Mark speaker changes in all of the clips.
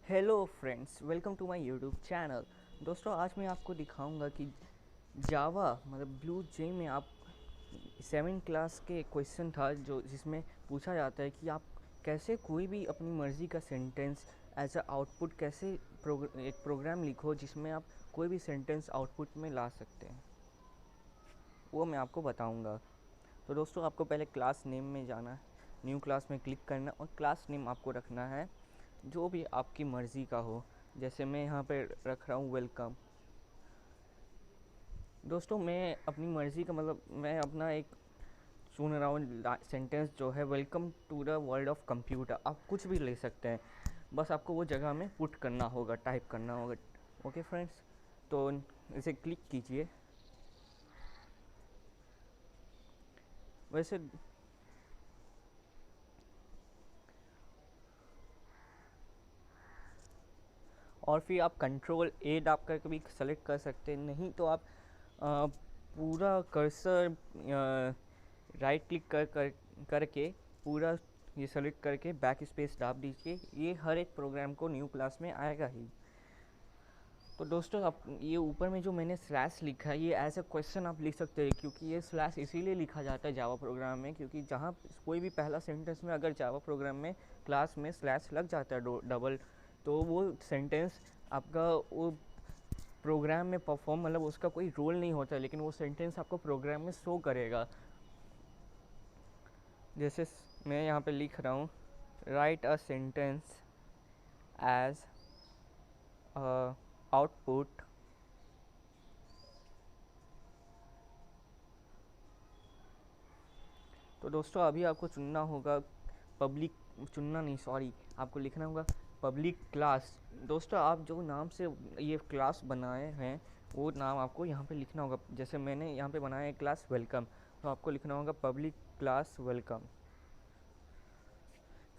Speaker 1: Hello friends, welcome to my YouTube channel. दोस्तों, आज मैं आपको दिखाऊंगा कि जावा मतलब ब्लू जे में आप 7 क्लास के क्वेश्चन था जो जिसमें पूछा जाता है कि आप कैसे कोई भी अपनी मर्ज़ी का सेंटेंस एज अ आउटपुट कैसे एक प्रोग्राम लिखो जिसमें आप कोई भी सेंटेंस आउटपुट में ला सकते हैं, वो मैं आपको बताऊंगा। तो दोस्तों, आपको पहले क्लास नेम में जाना है, न्यू क्लास में क्लिक करना और क्लास नेम आपको रखना है जो भी आपकी मर्ज़ी का हो। जैसे मैं यहाँ पे रख रहा हूँ वेलकम। दोस्तों, मैं अपनी मर्ज़ी का मतलब मैं अपना एक चुन रहा हूँ सेंटेंस जो है welcome to the world of computer. आप कुछ भी ले सकते हैं, बस आपको वो जगह में पुट करना होगा, टाइप करना होगा। ओके फ्रेंड्स, तो इसे क्लिक कीजिए। वैसे और फिर आप कंट्रोल ए दाब करके भी सेलेक्ट कर सकते हैं, नहीं तो आप पूरा कर्सर राइट क्लिक करके पूरा ये सेलेक्ट करके बैक स्पेस दाब दीजिए। ये हर एक प्रोग्राम को न्यू क्लास में आएगा ही। तो दोस्तों, आप ये ऊपर में जो मैंने स्लैश लिखा है ये एज अ क्वेश्चन आप लिख सकते हैं, क्योंकि ये स्लैश इसीलिए लिखा जाता है जावा प्रोग्राम में, क्योंकि जहाँ कोई भी पहला सेंटेंस में अगर जावा प्रोग्राम में क्लास में स्लैश लग जाता है डबल, तो वो सेंटेंस आपका वो प्रोग्राम में परफॉर्म मतलब उसका कोई रोल नहीं होता, लेकिन वो सेंटेंस आपको प्रोग्राम में शो करेगा। जैसे मैं यहाँ पे लिख रहा हूँ, write a sentence as output तो दोस्तों, अभी आपको चुनना होगा पब्लिक, चुनना नहीं सॉरी, आपको लिखना होगा पब्लिक क्लास। दोस्तों, आप जो नाम से ये क्लास बनाए हैं वो नाम आपको यहाँ पे लिखना होगा। जैसे मैंने यहाँ पे बनाया है क्लास वेलकम, तो आपको लिखना होगा पब्लिक क्लास वेलकम।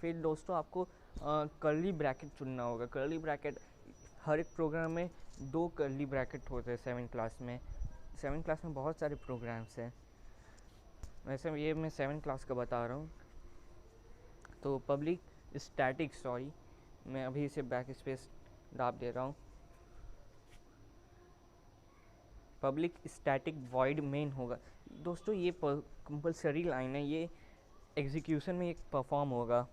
Speaker 1: फिर दोस्तों, आपको कर्ली ब्रैकेट चुनना होगा। कर्ली ब्रैकेट हर एक प्रोग्राम में 2 कर्ली ब्रैकेट होते हैं 7 क्लास में। 7 क्लास में बहुत सारे प्रोग्राम्स हैं, वैसे ये मैं 7 क्लास का बता रहा हूँ। तो पब्लिक स्टैटिक सॉरी, मैं अभी इसे बैक स्पेस दाब दे रहा हूँ। पब्लिक स्टैटिक वॉइड मेन होगा। दोस्तों, ये कंपलसरी लाइन है, ये एग्जीक्यूशन में एक परफॉर्म होगा।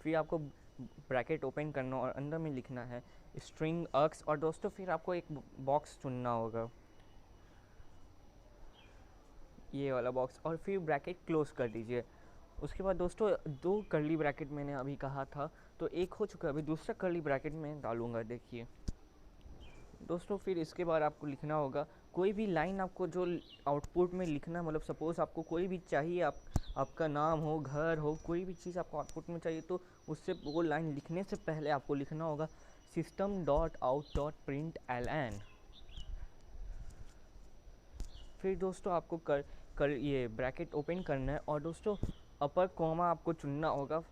Speaker 1: फिर आपको ब्रैकेट ओपन करना और अंदर में लिखना है स्ट्रिंग अक्स, और दोस्तों फिर आपको एक बॉक्स चुनना होगा, ये वाला बॉक्स, और फिर ब्रैकेट क्लोज कर दीजिए। उसके बाद दोस्तों 2 कर्ली ब्रैकेट मैंने अभी कहा था, तो एक हो चुका है, अभी दूसरा कर्ली ब्रैकेट में डालूंगा, देखिए। दोस्तों, फिर इसके बाद आपको लिखना होगा कोई भी लाइन आपको जो आउटपुट में लिखना, मतलब सपोज़ आपको कोई भी चाहिए, आपका नाम हो, घर हो, कोई भी चीज़ आपको आउटपुट में चाहिए, तो उससे वो लाइन लिखने से पहले आपको लिखना होगा system.out.println। फिर दोस्तों आपको कर ये ब्रैकेट ओपन करना है, और दोस्तों अपर कॉमा आपको चुनना होगा।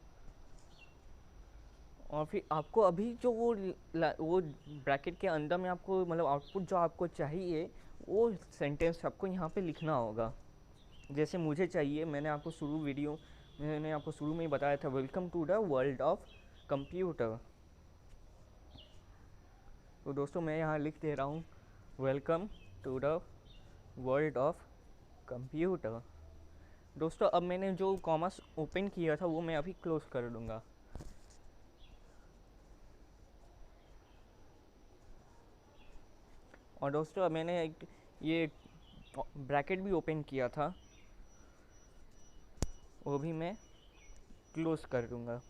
Speaker 1: और फिर आपको अभी जो वो ब्रैकेट के अंदर में आपको मतलब आउटपुट जो आपको चाहिए वो सेंटेंस आपको यहाँ पे लिखना होगा। जैसे मुझे चाहिए, मैंने आपको शुरू में ही बताया था, welcome to the world of computer. तो दोस्तों, मैं यहाँ लिख दे रहा हूँ welcome to the world of computer. दोस्तों, अब मैंने जो कॉमर्स ओपन किया था वो मैं अभी क्लोज कर दूँगा। और दोस्तों, अब मैंने एक ये ब्रैकेट भी ओपन किया था, वो भी मैं क्लोज कर दूँगा।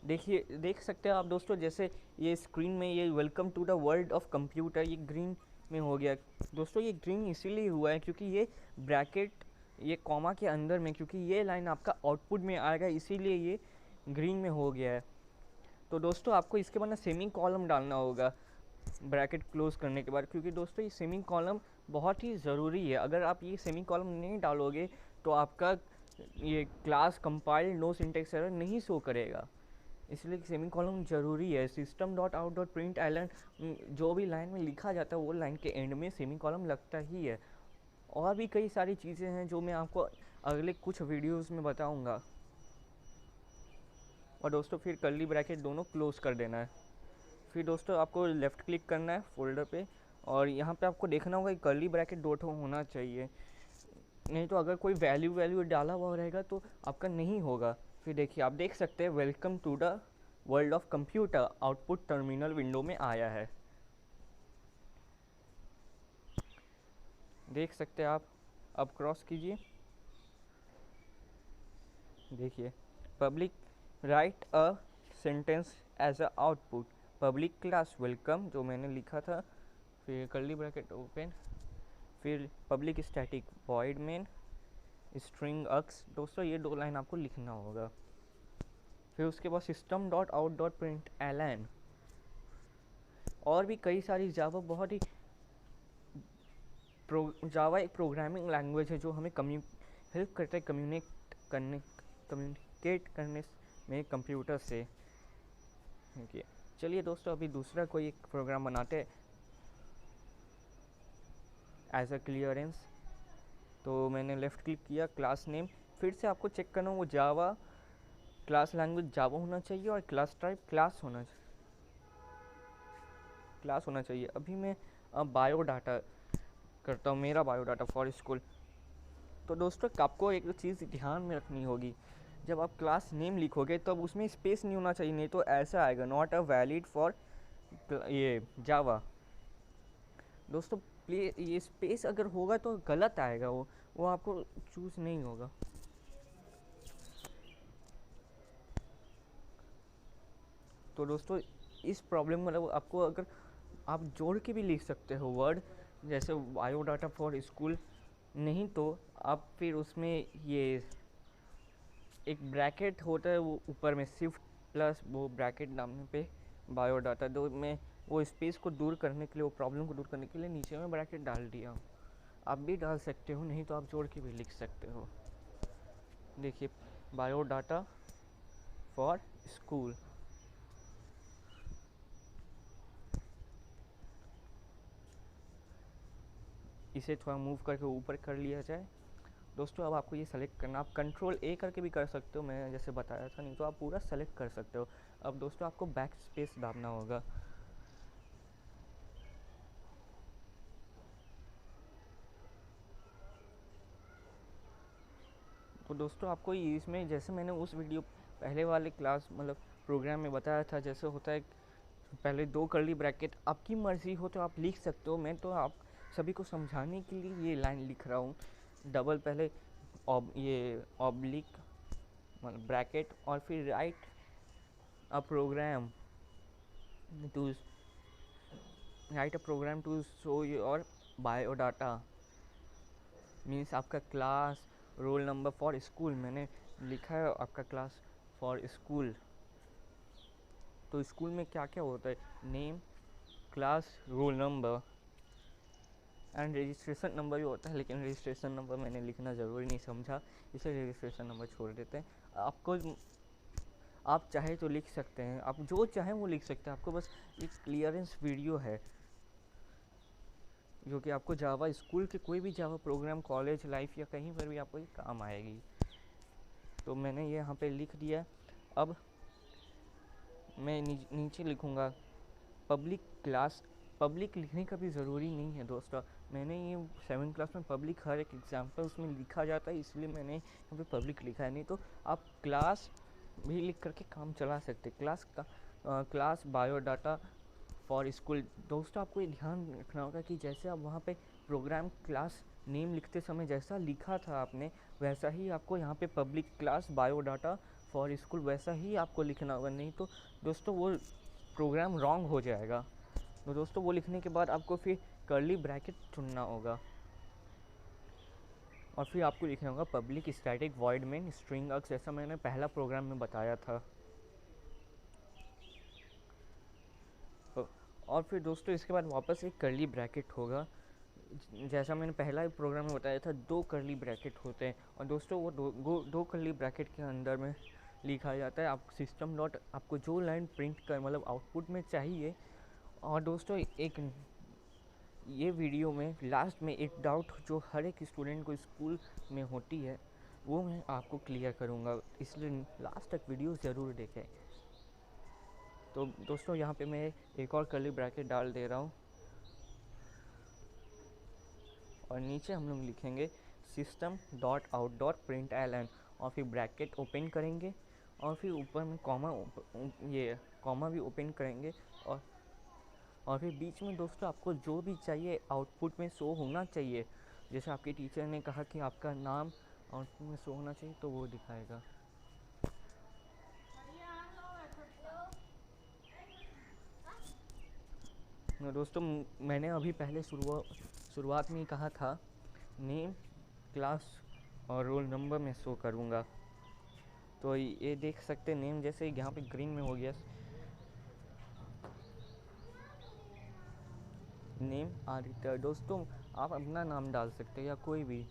Speaker 1: देखिए, देख सकते हैं आप दोस्तों, जैसे ये स्क्रीन में ये welcome to the world of computer ये ग्रीन में हो गया। दोस्तों, ये ग्रीन इसीलिए हुआ है क्योंकि ये ब्रैकेट ये कॉमा के अंदर में, क्योंकि ये लाइन आपका आउटपुट में आएगा, इसीलिए ये ग्रीन में हो गया है। तो दोस्तों, आपको इसके बाद ना सेमी कॉलम डालना होगा ब्रैकेट क्लोज करने के बाद, क्योंकि दोस्तों ये सेमी कॉलम बहुत ही ज़रूरी है। अगर आप ये सेमी कॉलम नहीं डालोगे तो आपका ये class compile no syntax error नहीं शो करेगा, इसलिए सेमी कॉलम ज़रूरी है। System dot out dot print L N जो भी लाइन में लिखा जाता है वो लाइन के एंड में सेमी कॉलम लगता ही है। और भी कई सारी चीज़ें हैं जो मैं आपको अगले कुछ वीडियोस में बताऊंगा। और दोस्तों फिर कर्ली ब्रैकेट दोनों क्लोज कर देना है। फिर दोस्तों आपको लेफ़्ट क्लिक करना है फोल्डर पे, और यहाँ पे आपको देखना होगा कि कर्ली ब्रैकेट दो ठो होना चाहिए, नहीं तो अगर कोई वैल्यू वैल्यू डाला हुआ रहेगा तो आपका नहीं होगा। फिर देखिए आप देख सकते हैं welcome to the world of computer output terminal window में आया है, देख सकते हैं आप। अब क्रॉस कीजिए, देखिए public write a sentence as a output public class welcome जो मैंने लिखा था, फिर कर्ली ब्रैकेट ओपन, फिर public static void main string args. दोस्तों ये दो लाइन आपको लिखना होगा। फिर उसके बाद system dot out dot print L N, और भी कई सारी जावा बहुत ही जावा एक प्रोग्रामिंग लैंग्वेज है जो हमें हेल्प करता है कम्युनिकेट करने में कंप्यूटर से। देखिए चलिए दोस्तों अभी दूसरा कोई एक प्रोग्राम बनाते हैं एज अ क्लियरेंस। तो मैंने लेफ़्ट क्लिक किया, क्लास नेम फिर से आपको चेक करना, वो जावा क्लास लैंग्वेज जावा होना चाहिए और क्लास टाइप क्लास होना चाहिए। अभी मैं बायोडाटा करता हूँ, मेरा बायोडाटा फॉर स्कूल। तो दोस्तों आपको एक चीज़ ध्यान में रखनी होगी, जब आप क्लास नेम लिखोगे तब उसमें स्पेस नहीं होना चाहिए, नहीं तो ऐसा आएगा नॉट अ वैलिड फॉर ये जावा। दोस्तों प्लीज़ ये स्पेस अगर होगा तो गलत आएगा, वो आपको चूज़ नहीं होगा। तो दोस्तों इस प्रॉब्लम मतलब आपको अगर आप जोड़ के भी लिख सकते हो वर्ड, जैसे बायोडाटा फॉर स्कूल, नहीं तो आप फिर उसमें ये एक ब्रैकेट होता है वो ऊपर में शिफ्ट प्लस वो ब्रैकेट नाम पे बायोडाटा दो में वो स्पेस को दूर करने के लिए, वो प्रॉब्लम को दूर करने के लिए नीचे में ब्रैकेट डाल दिया। आप भी डाल सकते हो, नहीं तो आप जोड़ के भी लिख सकते हो। देखिए बायोडाटा फॉर स्कूल, इसे थोड़ा मूव करके ऊपर कर लिया जाए। दोस्तों अब आपको ये सेलेक्ट करना, आप कंट्रोल ए करके भी कर सकते हो, मैं जैसे बताया था, नहीं तो आप पूरा सेलेक्ट कर सकते हो। अब दोस्तों आपको बैक स्पेस दाबना होगा। तो दोस्तों आपको इसमें जैसे मैंने उस वीडियो पहले वाले क्लास मतलब प्रोग्राम में बताया था, जैसे होता है पहले दो कर्ली ब्रैकेट, आपकी मर्ज़ी हो तो आप लिख सकते हो, मैं तो आप सभी को समझाने के लिए ये लाइन लिख रहा हूँ। डबल पहले ये ऑब्लिक मतलब ब्रैकेट, और फिर write a program to show your biodata, means आपका class roll number for school, मैंने लिखा है आपका क्लास फॉर स्कूल। तो स्कूल में क्या क्या होता है, name class roll number and registration number भी होता है, लेकिन रजिस्ट्रेशन नंबर मैंने लिखना ज़रूरी नहीं समझा, इसे रजिस्ट्रेशन नंबर छोड़ देते हैं। आपको आप चाहे तो लिख सकते हैं, आप जो चाहें वो लिख सकते हैं, आपको बस एक क्लियरेंस वीडियो है जो कि आपको जावा स्कूल के कोई भी जावा प्रोग्राम कॉलेज लाइफ या कहीं पर भी आपको ये काम आएगी। तो मैंने ये यहाँ पे लिख दिया। अब मैं नीचे लिखूँगा पब्लिक क्लास। पब्लिक लिखने का भी ज़रूरी नहीं है दोस्तों, मैंने ये 7th क्लास में पब्लिक हर एक एग्जाम्पल उसमें लिखा जाता है, इसलिए मैंने यहाँ पे पब्लिक लिखा है, नहीं तो आप क्लास भी लिख करके काम चला सकते। Class biodata for school. दोस्तों आपको ये ध्यान रखना होगा कि जैसे आप वहाँ पे प्रोग्राम क्लास नेम लिखते समय जैसा लिखा था आपने, वैसा ही आपको यहाँ पे public class biodata for school वैसा ही आपको लिखना होगा, नहीं तो दोस्तों वो प्रोग्राम रॉन्ग हो जाएगा। तो दोस्तों वो लिखने के बाद आपको फिर कर्ली ब्रैकेट चुनना होगा, और फिर आपको लिखना होगा public static void main string args, जैसा मैंने पहला प्रोग्राम में बताया था। और फिर दोस्तों इसके बाद वापस एक कर्ली ब्रैकेट होगा, जैसा मैंने पहला प्रोग्राम में बताया था, दो कर्ली ब्रैकेट होते हैं, और दोस्तों वो दो कर्ली ब्रैकेट के अंदर में लिखा जाता है आप सिस्टम डॉट, आपको जो लाइन प्रिंट कर मतलब आउटपुट में चाहिए। और दोस्तों एक ये वीडियो में लास्ट में एक डाउट जो हर एक स्टूडेंट को स्कूल में होती है, वो मैं आपको क्लियर करूँगा, इसलिए लास्ट तक वीडियो ज़रूर देखें। तो दोस्तों यहाँ पे मैं एक और कर्ली ब्रैकेट डाल दे रहा हूँ और नीचे हम लोग लिखेंगे system dot out dot print L N, और फिर ब्रैकेट ओपन करेंगे और फिर ऊपर में ये कॉमा भी ओपन करेंगे। और फिर बीच में दोस्तों आपको जो भी चाहिए आउटपुट में शो होना चाहिए, जैसे आपके टीचर ने कहा कि आपका नाम आउटपुट में शो होना चाहिए तो वो दिखाएगा। दोस्तों मैंने अभी पहले शुरुआत में ही कहा था नेम, क्लास और रोल नंबर में शो करूँगा। तो ये देख सकते हैं नेम जैसे यहाँ पे ग्रीन में हो गया, नेम आदित्य। दोस्तों आप अपना नाम डाल सकते हैं या कोई भी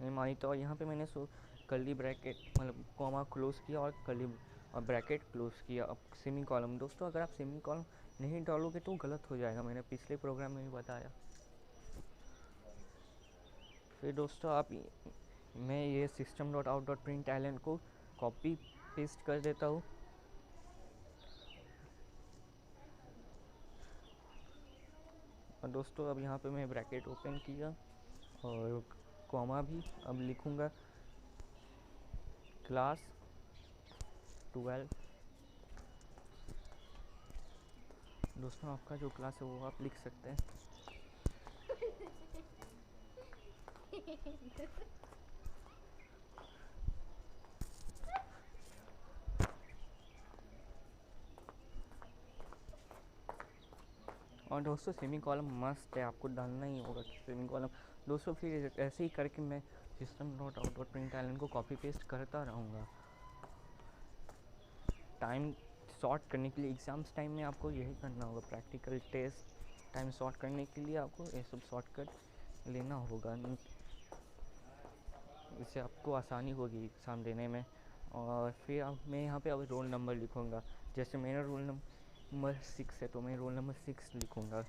Speaker 1: नेम आदित्य। और यहाँ पे मैंने कर्ली ब्रैकेट मतलब कॉमा क्लोज किया और कर्ली और ब्रैकेट क्लोज किया। अब सेमी कॉलम, दोस्तों अगर आप सेमी कॉलम नहीं डालोगे तो गलत हो जाएगा, मैंने पिछले प्रोग्राम में भी बताया। फिर दोस्तों मैं ये system dot out dot print L N को कॉपी पेस्ट कर देता हूँ। और दोस्तों अब यहाँ पे मैं ब्रैकेट ओपन किया और कॉमा भी अब लिखूँगा क्लास 12। दोस्तों आपका जो क्लास है वो आप लिख सकते हैं। और दोस्तों सेमी कॉलम मस्ट है, आपको डालना ही होगा सेमी कॉलम। दोस्तों फिर ऐसे ही करके मैं system dot out dot print L N को कॉपी पेस्ट करता रहूँगा। टाइम शॉर्ट करने के लिए एग्ज़ाम्स टाइम में आपको यही करना होगा, प्रैक्टिकल टेस्ट टाइम शॉर्ट करने के लिए आपको ये सब शॉर्टकट लेना होगा, इससे आपको आसानी होगी एग्ज़ाम देने में। और फिर मैं यहाँ पे अब रोल नंबर लिखूँगा, जैसे मेरा रोल नंबर 6 है तो मैं रोल नंबर 6 लिखूँगा।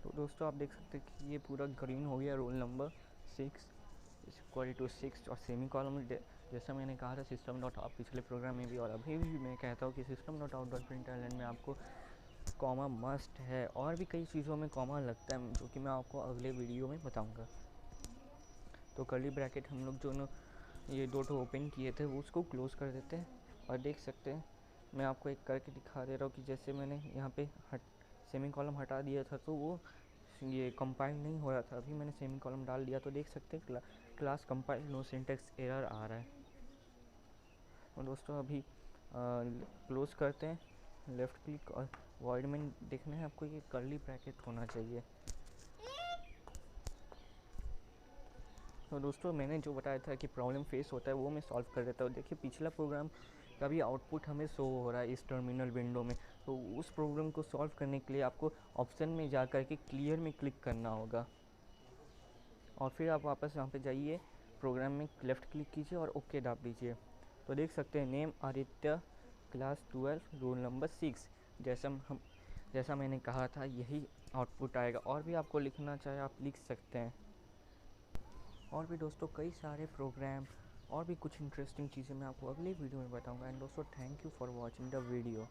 Speaker 1: तो दोस्तों आप देख सकते हैं कि ये पूरा ग्रीन हो गया, रोल नंबर 6 इक्वल टू 6 और सेमी कॉलम जैसा मैंने कहा था सिस्टम डॉट आउट पिछले प्रोग्राम में भी और अभी भी मैं कहता हूँ कि system dot out dot print L N में आपको कॉमा मस्ट है। और भी कई चीज़ों में कॉमा लगता है जो कि मैं आपको अगले वीडियो में बताऊँगा। तो कर्ली ब्रैकेट हम लोग जो ये दो ओपन किए थे वो उसको क्लोज़ कर देते हैं। और देख सकते हैं मैं आपको एक करके दिखा दे रहा हूँ कि जैसे मैंने यहाँ पे सेमी कॉलम हटा दिया था तो वो ये कंपाइल नहीं हो रहा था, अभी मैंने सेमी कॉलम डाल दिया तो देख सकते हैं class compile no syntax error आ रहा है। और दोस्तों अभी क्लोज़ करते हैं, लेफ़्ट क्लिक और वॉइड में देखना है आपको ये कर्ली ब्रैकेट होना चाहिए। तो दोस्तों मैंने जो बताया था कि प्रॉब्लम फेस होता है वो मैं सॉल्व कर देता हूँ। देखिए पिछला प्रोग्राम का भी आउटपुट हमें शो हो रहा है इस टर्मिनल विंडो में, तो उस प्रॉब्लम को सॉल्व करने के लिए आपको ऑप्शन में जा कर के क्लियर में क्लिक करना होगा और फिर आप वापस यहाँ पे जाइए, प्रोग्राम में लेफ़्ट क्लिक कीजिए और ओके दाब दीजिए। तो देख सकते हैं name Aditya, class 12, roll number 6, जैसा मैंने कहा था यही आउटपुट आएगा। और भी आपको लिखना चाहे आप लिख सकते हैं। और भी दोस्तों कई सारे प्रोग्राम और भी कुछ इंटरेस्टिंग चीज़ें मैं आपको अगले वीडियो में बताऊंगा। एंड दोस्तों thank you for watching the video.